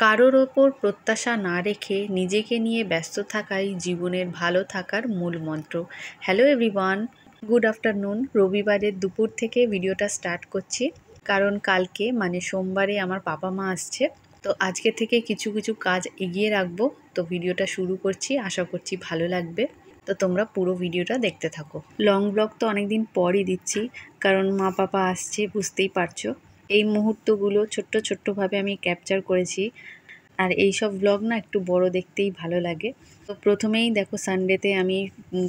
কারোর ওপর প্রত্যাশা না রেখে নিজেকে নিয়ে ব্যস্ত থাকাই জীবনের ভালো থাকার মূল মন্ত্র। Hello everyone, good afternoon. রবিবারের দুপুর থেকে ভিডিওটা স্টার্ট করছি, কারণ কালকে মানে সোমবারে আমার বাবা মা আসছে। তো আজকে থেকে কিছু কিছু কাজ এগিয়ে রাখবো। তো ভিডিওটা শুরু করছি, আশা করছি ভালো লাগবে। তো তোমরা পুরো ভিডিওটা দেখতে থাকো। লং ব্লগ তো অনেকদিন পরই দিচ্ছি, কারণ মা পাপা আসছে, বুঝতেই পারছো। এই মুহূর্তগুলো ছোট্ট ছোট্টভাবে আমি ক্যাপচার করেছি। আর এই সব ব্লগ না একটু বড় দেখতেই ভালো লাগে। তো প্রথমেই দেখো, সানডেতে আমি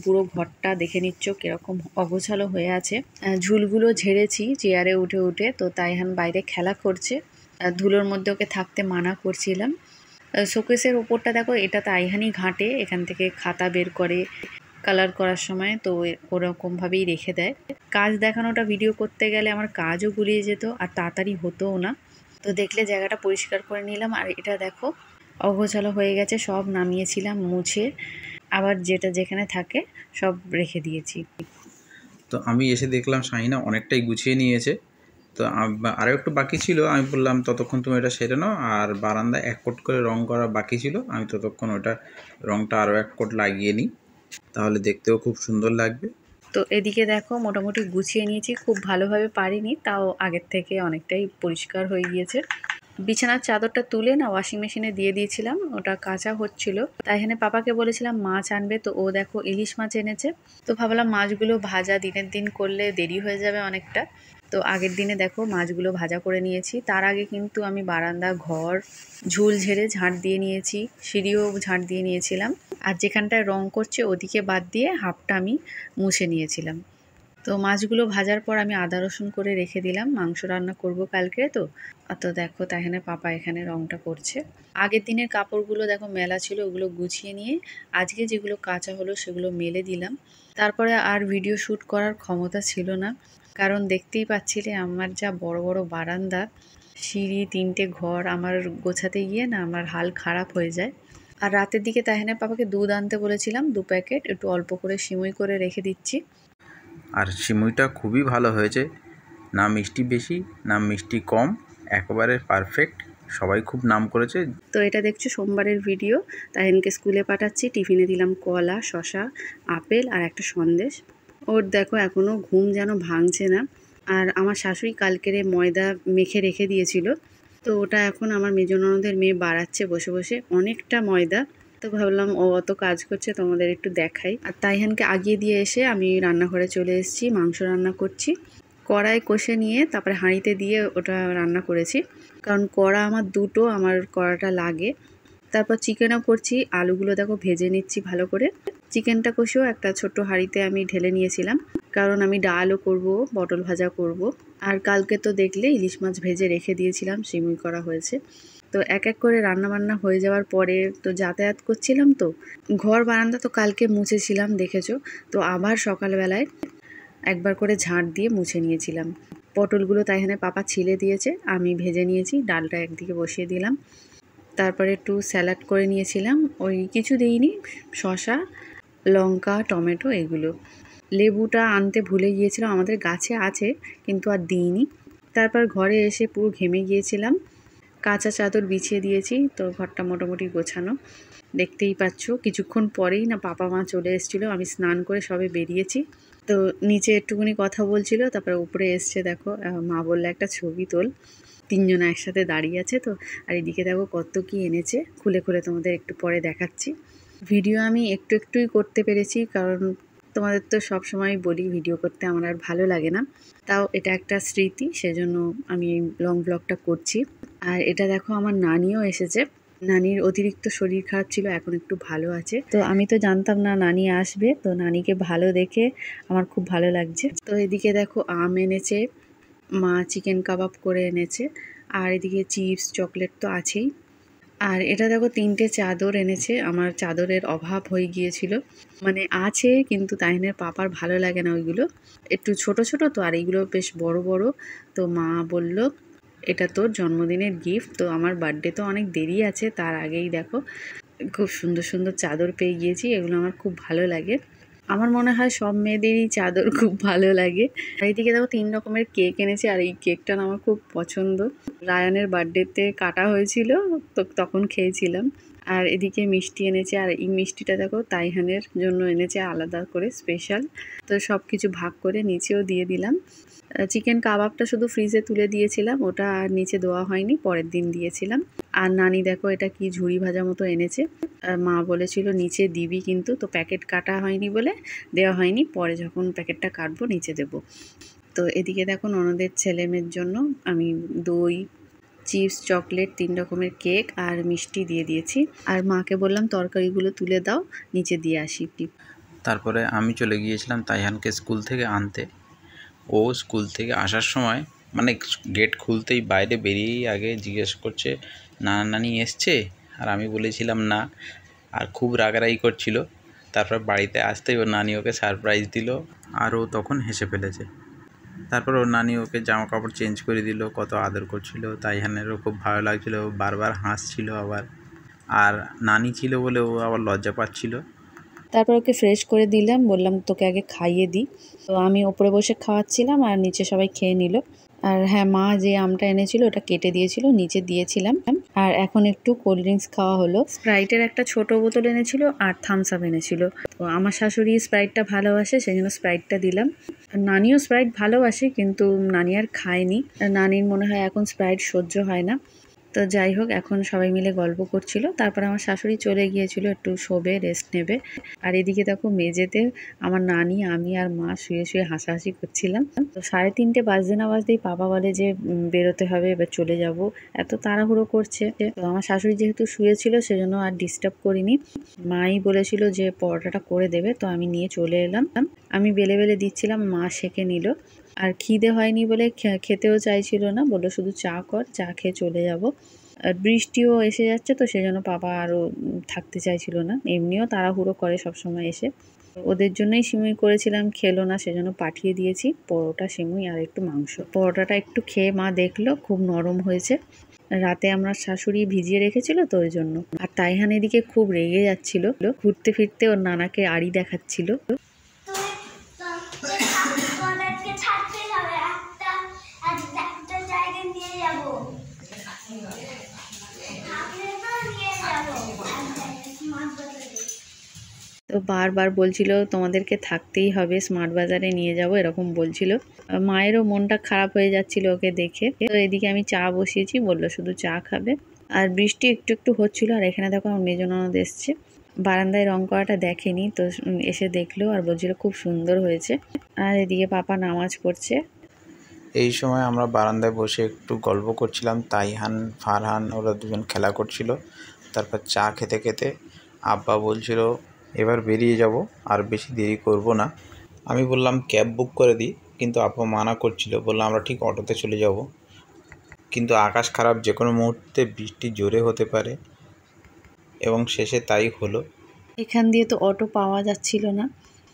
পুরো ঘরটা দেখে নিচ্ছ কীরকম অগোছালো হয়ে আছে। ঝুলগুলো ঝেড়েছি চেয়ারে উঠে উঠে, তো তাইহান বাইরে খেলা করছে। ধুলোর মধ্যে ওকে থাকতে মানা করছিলাম। শোকেসের ওপরটা দেখো, এটা তাইহানই ঘাঁটে, এখান থেকে খাতা বের করে কালার করার সময়, তো ওরকমভাবেই রেখে দেয়। কাজ দেখানোটা ভিডিও করতে গেলে আমার কাজও গুলিয়ে যেত আর তাড়াতাড়ি হতোও না। তো দেখলে জায়গাটা পরিষ্কার করে নিলাম। আর এটা দেখো অগোছালো হয়ে গেছে, সব নামিয়েছিলাম মুছে, আবার যেটা যেখানে থাকে সব রেখে দিয়েছি। তো আমি এসে দেখলাম শাহিনা অনেকটাই গুছিয়ে নিয়েছে। তো আরও একটু বাকি ছিল, আমি বললাম ততক্ষণ তুমি এটা সেরে নাও। আর বারান্দায় এক কোট করে রং করা বাকি ছিল, আমি ততক্ষণ ওটা রংটা আরও এক কোট লাগিয়ে নিই, তাহলে দেখতেও খুব সুন্দর লাগবে। তো এদিকে দেখো মোটামুটি গুছিয়ে নিয়েছি, খুব ভালোভাবে পারিনি, তাও আগের থেকে অনেকটাই পরিষ্কার হয়ে গিয়েছে। বিছানার চাদরটা তুলে না ওয়াশিং মেশিনে দিয়ে দিয়েছিলাম, ওটা কাঁচা হচ্ছিল। তাই এখানে পাপাকে বলেছিলাম মাছ আনবে, তো ও দেখো ইলিশ মাছ এনেছে। তো ভাবলাম মাছগুলো ভাজা দিনের দিন করলে দেরি হয়ে যাবে অনেকটা। তো আগের দিনে দেখো মাছগুলো ভাজা করে নিয়েছি। তার আগে কিন্তু আমি বারান্দা, ঘর, ঝুল ঝেড়ে ঝাঁট দিয়ে নিয়েছি, সিঁড়িও ঝাঁট দিয়ে নিয়েছিলাম। আর যেখানটায় রং করছে ওদিকে বাদ দিয়ে হাফটা আমি মুছে নিয়েছিলাম। তো মাছগুলো ভাজার পর আমি আদা রসুন করে রেখে দিলাম, মাংস রান্না করব কালকে। তো দেখো তাহলে পাপা এখানে রংটা করছে। আগের দিনের কাপড়গুলো দেখো মেলা ছিল, ওগুলো গুছিয়ে নিয়ে আজকে যেগুলো কাঁচা হলো সেগুলো মেলে দিলাম। তারপরে আর ভিডিও শ্যুট করার ক্ষমতা ছিল না, কারণ দেখতেই পাচ্ছিলে আমার যা বড় বড় বারান্দা, সিঁড়ি, 3টে ঘর, আমার গোছাতে গিয়ে না আমার হাল খারাপ হয়ে যায়। আর রাতের দিকে তাহলে পাপাকে দুধ আনতে বলেছিলাম, 2 প্যাকেট, একটু অল্প করে সিমুই করে রেখে দিচ্ছি। আর সিমুইটা খুবই ভালো হয়েছে, না মিষ্টি বেশি না মিষ্টি কম, একেবারে পারফেক্ট, সবাই খুব নাম করেছে। তো এটা দেখছো সোমবারের ভিডিও। তাহিনকে স্কুলে পাঠাচ্ছি, টিফিনে দিলাম কলা, শশা, আপেল আর একটা সন্দেশ। ওর দেখো এখনও ঘুম যেন ভাঙছে না। আর আমার শাশুড়ি কালকের ময়দা মেখে রেখে দিয়েছিল, তো ওটা এখন আমার মেজ ননদের মেয়ে বাড়াচ্ছে বসে বসে, অনেকটা ময়দা। তো ভাবলাম ও অত কাজ করছে, তোমাদের একটু দেখাই। আর তাইহানকে আগিয়ে দিয়ে এসে আমি রান্নাঘরে চলে এসেছি, মাংস রান্না করছি। কড়াই কষে নিয়ে তারপরে হাঁড়িতে দিয়ে ওটা রান্না করেছি, কারণ কড়া আমার দুটো, আমার কড়াটা লাগে। তারপর চিকেনও করছি, আলুগুলো দেখো ভেজে নিচ্ছি ভালো করে। চিকেনটা কষেও একটা ছোট্ট হাঁড়িতে আমি ঢেলে নিয়েছিলাম, কারণ আমি ডালও করব, পটল ভাজা করব। আর কালকে তো দেখলে ইলিশ মাছ ভেজে রেখে দিয়েছিলাম, সিমুই করা হয়েছে। তো এক এক করে রান্নাবান্না হয়ে যাওয়ার পরে তো যাতায়াত করছিলাম, তো ঘর বারান্দা তো কালকে মুছেছিলাম দেখেছো। তো আবার সকালবেলায় একবার করে ঝাঁট দিয়ে মুছে নিয়েছিলাম। পটলগুলো তাই এখানে পাপা ছিলে দিয়েছে, আমি ভেজে নিয়েছি, ডালটা একদিকে বসিয়ে দিলাম। তারপরে একটু স্যালাড করে নিয়েছিলাম, ওই কিছু দিইনি, শসা, লঙ্কা, টমেটো, এগুলো। লেবুটা আনতে ভুলে গিয়েছিলাম, আমাদের গাছে আছে কিন্তু আর দিইনি। তারপর ঘরে এসে পুরো ঘেমে গিয়েছিলাম, কাঁচা চাদর বিছিয়ে দিয়েছি, তো ঘরটা মোটামুটি গোছানো। দেখতেই পাচ্ছ কিছুক্ষণ পরেই না পাপা মা চলে এসেছিলো, আমি স্নান করে সবে বেরিয়েছি। তো নিচে একটুখানি কথা বলছিল, তারপরে উপরে এসছে দেখো, মা বললে একটা ছবি তোল। 3জনে একসাথে দাঁড়িয়ে আছে তো। আর এদিকে দেখো কত কি এনেছে, খুলে খুলে তোমাদের একটু পরে দেখাচ্ছি। ভিডিও আমি একটু একটুই করতে পেরেছি, কারণ তোমাদের তো সব সময় বলি ভিডিও করতে আমার আর ভালো লাগে না, তাও এটা একটা স্মৃতি, সেজন্য আমি এই লং ব্লগটা করছি। আর এটা দেখো আমার নানিও এসেছে, নানির অতিরিক্ত শরীর খারাপ ছিল, এখন একটু ভালো আছে। তো আমি তো জানতাম না নানি আসবে, তো নানিকে ভালো দেখে আমার খুব ভালো লাগছে। তো এদিকে দেখো আম এনেছে, মা চিকেন কাবাব করে এনেছে, আর এদিকে চিপস, চকলেট তো আছেই। আর এটা দেখো 3টে চাদর এনেছে, আমার চাদরের অভাব হয়ে গিয়েছিল, মানে আছে কিন্তু তাহিনের পাপার ভালো লাগে না ওইগুলো, একটু ছোট ছোট তো, আর এইগুলো বেশ বড় বড়। তো মা বলল এটা তোর জন্মদিনের গিফট, তো আমার বার্থডে তো অনেক দেরি আছে, তার আগেই দেখো খুব সুন্দর সুন্দর চাদর পেয়ে গিয়েছি, এগুলো আমার খুব ভালো লাগে। আমার মনে হয় সব মেয়েদেরই চাদর খুব ভালো লাগে। আর এইদিকে দেখো 3 রকমের কেক এনেছে, আর এই কেকটা না আমার খুব পছন্দ। রায়ানের বার্থডেতে কাটা হয়েছিল, তো তখন খেয়েছিলাম। আর এদিকে মিষ্টি এনেছে, আর এই মিষ্টিটা দেখো তাইহানের জন্য এনেছে আলাদা করে স্পেশাল। তো সব কিছু ভাগ করে নিচেও দিয়ে দিলাম। চিকেন কাবাবটা শুধু ফ্রিজে তুলে দিয়েছিলাম, ওটা আর নিচে দেওয়া হয়নি, পরের দিন দিয়েছিলাম। আর নানি দেখো এটা কি ঝুড়ি ভাজা মতো এনেছে। মা বলেছিল নিচে দিবি, কিন্তু তো প্যাকেট কাটা হয়নি বলে দেওয়া হয়নি, পরে যখন প্যাকেটটা কাটবো নিচে দেব। তো এদিকে দেখো ননদের ছেলে মেয়ের জন্য আমি দই, চিপস, চকলেট, 3 রকমের কেক আর মিষ্টি দিয়ে দিয়েছি। আর মাকে বললাম তরকারিগুলো তুলে দাও, নিচে দিয়ে আসি। তারপরে আমি চলে গিয়েছিলাম তাইহানকে স্কুল থেকে আনতে। ও স্কুল থেকে আসার সময় মানে গেট খুলতেই বাইরে বেরিয়েই আগে জিজ্ঞেস করছে, নানা নানি এসছে? আর আমি বলেছিলাম না, আর খুব রাগারাগি করছিল। তারপর বাড়িতে আসতেই ওর নানি ওকে সারপ্রাইজ দিল, আর ও তখন হেসে ফেলেছে। তারপর ওর নানি ওকে জামা কাপড় চেঞ্জ করে দিল, কত আদর করছিল। তাইহানেরও খুব ভালো লাগছিল, বারবার হাসছিল আবার। আর নানি ছিল বলে ও আবার লজ্জা পাচ্ছিল। তারপর ওকে ফ্রেশ করে দিলাম, বললাম তোকে আগে খাইয়ে দিই। তো আমি ওপরে বসে খাওয়াচ্ছিলাম আর নিচে সবাই খেয়ে নিল। আর হ্যাঁ, মা যে আমটা এনেছিল ওটা কেটে দিয়েছিল, নিচে দিয়েছিলাম। আর এখন একটু কোল্ড ড্রিঙ্কস খাওয়া হলো। স্প্রাইটের একটা ছোট বোতল এনেছিল আর থামস আপ এনেছিল। তো আমার শাশুড়ি স্প্রাইটটা ভালোবাসে, সেই জন্য স্প্রাইটটা দিলাম। নানিও স্প্রাইট ভালোবাসে, কিন্তু নানি আর খায়নি। নানির মনে হয় এখন স্প্রাইট সহ্য হয় না। তো যাই হোক, এখন সবাই মিলে গল্প করছিল। তারপর আমার শাশুড়ি চলে গিয়েছিল, একটু শোবে, রেস্ট নেবে। আর এদিকে দেখো মেঝেতে আমার নানি, আমি আর মা শুয়ে শুয়ে হাসাহাসি করছিলাম। তো 3:30 বাজতে না বাজতেই পাপা বলে যে বেরোতে হবে, এবার চলে যাব। এত তাড়াহুড়ো করছে। তো আমার শাশুড়ি যেহেতু শুয়েছিল সেজন্য আর ডিস্টার্ব করিনি। মাই বলেছিল যে পরোটাটা করে দেবে, তো আমি নিয়ে চলে এলাম। আমি বেলে বেলে দিচ্ছিলাম, মা সেঁকে নিল। আর খিদে হয়নি বলে খেতেও চাইছিল না, বললো শুধু চা কর, চা খেয়ে চলে যাব। আর বৃষ্টিও এসে যাচ্ছে, তো সেজন্য পাপা আরও থাকতে চাইছিল না। এমনিও তাড়াহুড়ো করে সবসময় এসে। ওদের জন্যই সিমুই করেছিলাম, খেলো না, সেজন্য পাঠিয়ে দিয়েছি পরোটা, সিমুই আর একটু মাংস। পরোটাটা একটু খেয়ে মা দেখলো খুব নরম হয়েছে। রাতে আমার শাশুড়ি ভিজিয়ে রেখেছিল, তো ওই জন্য। আর তাইহান এদিকে খুব রেগে যাচ্ছিল, ঘুরতে ফিরতে ওর নানাকে আড়ি দেখাচ্ছিল। তো বারবার বলছিল তোমাদেরকে থাকতেই হবে, স্মার্ট বাজারে নিয়ে যাব, এরকম বলছিল। মায়েরও মনটা খারাপ হয়ে যাচ্ছিল ওকে দেখে। তো এদিকে আমি চা বসিয়েছি, বললো শুধু চা খাবে। আর বৃষ্টি একটু একটু হচ্ছিল। আর এখানে দেখো আমার মেজ ননদ এসছে, বারান্দায় রং করাটা দেখেনি, তো এসে দেখলো আর বলছিল খুব সুন্দর হয়েছে। আর এদিকে পাপা নামাজ পড়ছে। এই সময় আমরা বারান্দায় বসে একটু গল্প করছিলাম। তাইহান, ফারহান ওরা দুজন খেলা করছিল। তারপর চা খেতে খেতে আব্বা বলছিল এবার বেরিয়ে যাব, আর বেশি দেরি করব না। আমি বললাম ক্যাব বুক করে দিই, কিন্তু আব্বা মানা করছিল, বললাম আমরা ঠিক অটোতে চলে যাব। কিন্তু আকাশ খারাপ, যে কোনো মুহূর্তে বৃষ্টি জোরে হতে পারে, এবং শেষে তাই হলো। এখান দিয়ে তো অটো পাওয়া যাচ্ছিল না।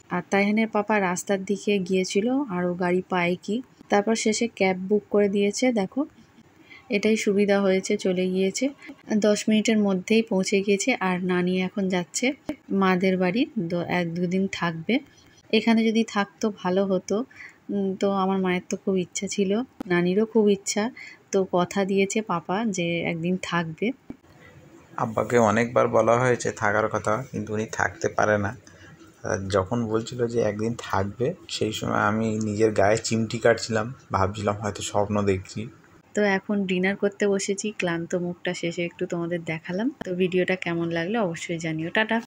আর তাইহানের পাপা রাস্তার দিকে গিয়েছিল, আরও গাড়ি পায় কি। তারপর শেষে ক্যাব বুক করে দিয়েছে, দেখো এটাই সুবিধা হয়েছে, চলে গিয়েছে। 10 মিনিটের মধ্যেই পৌঁছে গিয়েছে। আর নানি এখন যাচ্ছে মাদের বাড়ি, 1-2 দিন থাকবে। এখানে যদি থাকতো ভালো হতো। তো আমার মায়ের তো খুব ইচ্ছা ছিল, নানিরও খুব ইচ্ছা। তো কথা দিয়েছে পাপা যে একদিন থাকবে। আব্বাকে অনেকবার বলা হয়েছে থাকার কথা, কিন্তু উনি থাকতে পারে না। যখন বলছিল যে একদিন থাকবে, সেই সময় আমি নিজের গায়ে চিমটি কাটছিলাম, ভাবছিলাম হয়তো স্বপ্ন দেখছি। তো এখন ডিনার করতে বসেছি, ক্লান্ত মুখটা শেষে একটু তোমাদের দেখালাম। তো ভিডিওটা কেমন লাগলো অবশ্যই জানিও। টাটা।